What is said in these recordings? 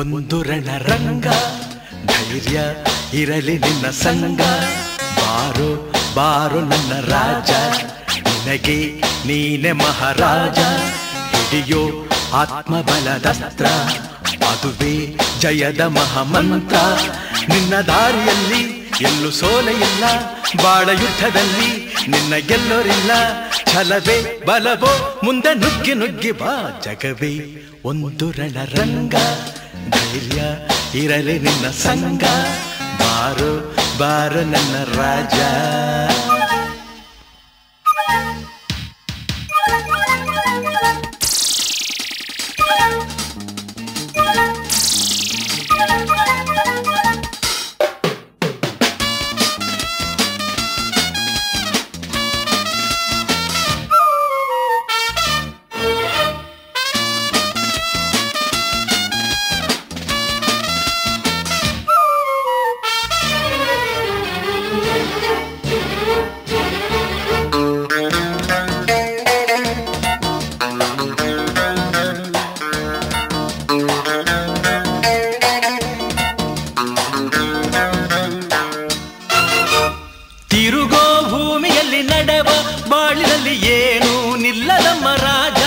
ಒಂದು ರಣರಂಗ, ಧೈರ್ಯ ಇರಲಿ ನಿನ್ನ ಸಂಗ. ಬಾರೋ ಬಾರೋ ನನ್ನ ರಾಜ, ನಿನಗೆ ನೀನೆ ಮಹಾರಾಜ. ಹಿಡಿಯೋ ಆತ್ಮಬಲದಸ್ತ್ರ, ಅದುವೇ ಜಯದ ಮಹಾಮಂತ್ರ. ನಿನ್ನ ದಾರಿಯಲ್ಲಿ ಎಲ್ಲೂ ಸೋಲೆ ಇಲ್ಲ, ಬಾಳ ಯುದ್ಧದಲ್ಲಿ ನಿನ್ನ ಗೆಲ್ಲೋರಿಲ್ಲ. ಛಲವೇ ಬಲವೋ ಮುಂದೆ ನುಗ್ಗಿ ನುಗ್ಗಿ ಬಾ, ಜಗವೇ ಒಂದು ರಣರಂಗ. ಧೈರ್ಯ ಇರಲಿ ನಿನ್ನ ಸಂಗ, ಬಾರೋ ಬಾರೋ ನನ್ನ ರಾಜ. ತಿರುಗೋ ಭೂಮಿಯಲ್ಲಿ ನಡೆವ ಬಾಳಿನಲ್ಲಿ ಏನು ನಿಲ್ಲದಮ್ಮ ರಾಜ.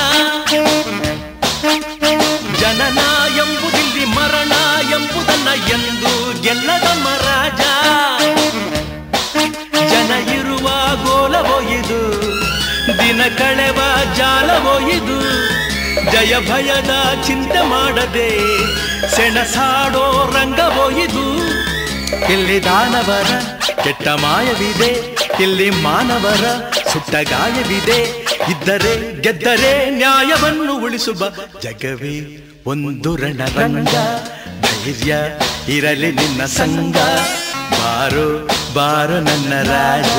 ಜನನ ಎಂಬುದಿಲ್ಲಿ ಮರಣ ಎಂಬುದನ್ನ ಎಂದು ಗೆಲ್ಲದಮ್ಮ ರಾಜ. ಜನ ಇರುವ ಗೋಲವೋ ಇದು, ದಿನ ಕಳೆವ ಜಾಲವೋ ಇದು. ಜಯ ಭಯದ ಚಿಂತೆ ಮಾಡದೆ ಸೆಣಸಾಡೋ ರಂಗವೋ ಇದು. ಇಲ್ಲಿ ದಾನವರ ಕೆಟ್ಟ ಮಾಯವಿದೆ, ಇಲ್ಲಿ ಮಾನವರ ಸುಟ್ಟ ಗಾಯವಿದೆ. ಇದ್ದರೆ ಗೆದ್ದರೆ ನ್ಯಾಯವನ್ನು ಉಳಿಸುವ, ಜಗವೇ ಒಂದು ರಣರಂಗ. ಧೈರ್ಯ ಇರಲಿ ನಿನ್ನ ಸಂಗ, ಬಾರೋ ಬಾರೋ ನನ್ನ ರಾಜ.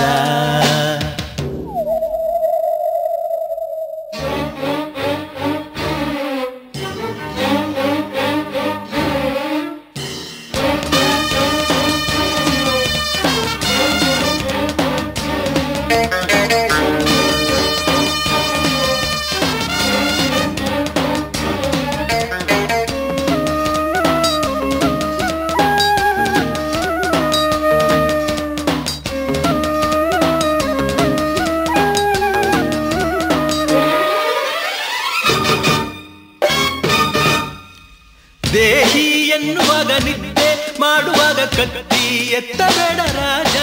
ದೇಹಿ ಎನ್ನುವಾಗ ನಿದ್ದೆ ಮಾಡುವಾಗ ಕತ್ತಿ ಎತ್ತಬೇಡ ರಾಜ.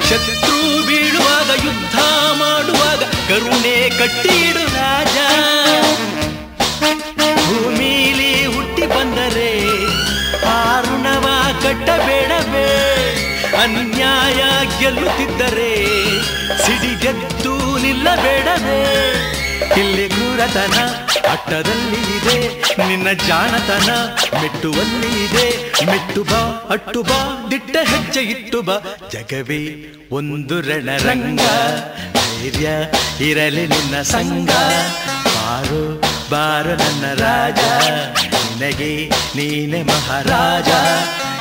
ಶತ್ರು ಬೀಳುವಾಗ ಯುದ್ಧ ಮಾಡುವಾಗ ಕರುಣೆ ಕಟ್ಟಿಡು ರಾಜ. ಭೂಮಿಲಿ ಹುಟ್ಟಿ ಬಂದರೆ ಆರುಣವ ಕಟ್ಟಬೇಡವೇ. ಅನ್ಯಾಯ ಗೆಲ್ಲುತ್ತಿದ್ದರೆ ಸಿಡಿಗೆದ್ದು ನಿಲ್ಲಬೇಡವೇ. ಇಲ್ಲಿ ಕ್ರೂರತನ ಅಟ್ಟದಲ್ಲಿ ಇದೆ, ನಿನ್ನ ಜಾಣತನ ಮೆಟ್ಟುವಲ್ಲಿ ಇದೆ. ಮೆಟ್ಟು ಬಾ ಅಟ್ಟು ಬಾ, ದಿಟ್ಟ ಹೆಜ್ಜೆ ಇಟ್ಟು ಬಾ, ಜಗವೇ ಒಂದು ರಣರಂಗ. ಧೈರ್ಯ ಇರಲಿ ನಿನ್ನ ಸಂಗ, ಬಾರೋ ಬಾರೋ ನನ್ನ ರಾಜ. ನಿನಗೆ ನೀನೆ ಮಹಾರಾಜ.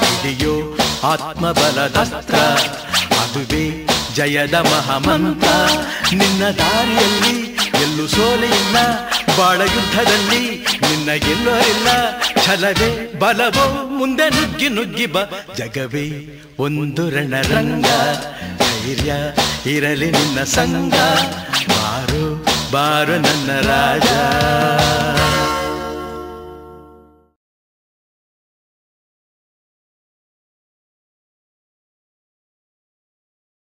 ಹಿಡಿಯೋ ಆತ್ಮಬಲದಸ್ತ್ರ, ಅದುವೇ ಜಯದ ಮಹಾಮಂತ್ರ. ನಿನ್ನ ದಾರಿಯಲ್ಲಿ ಎಲ್ಲೂ ಸೋಲೆ ಇಲ್ಲ, ಬಾಳ ಯುದ್ಧದಲ್ಲಿ ನಿನ್ನ ಗೆಲ್ಲೋರಿಲ್ಲ. ಛಲವೇ ಬಲವೋ ಮುಂದೆ ನುಗ್ಗಿ ನುಗ್ಗಿ ಬಾ, ಜಗವೇ ಒಂದು ರಣರಂಗ. ಧೈರ್ಯ ಇರಲಿ ನಿನ್ನ ಸಂಗ, ಬಾರೋ ಬಾರೋ ನನ್ನ ರಾಜ.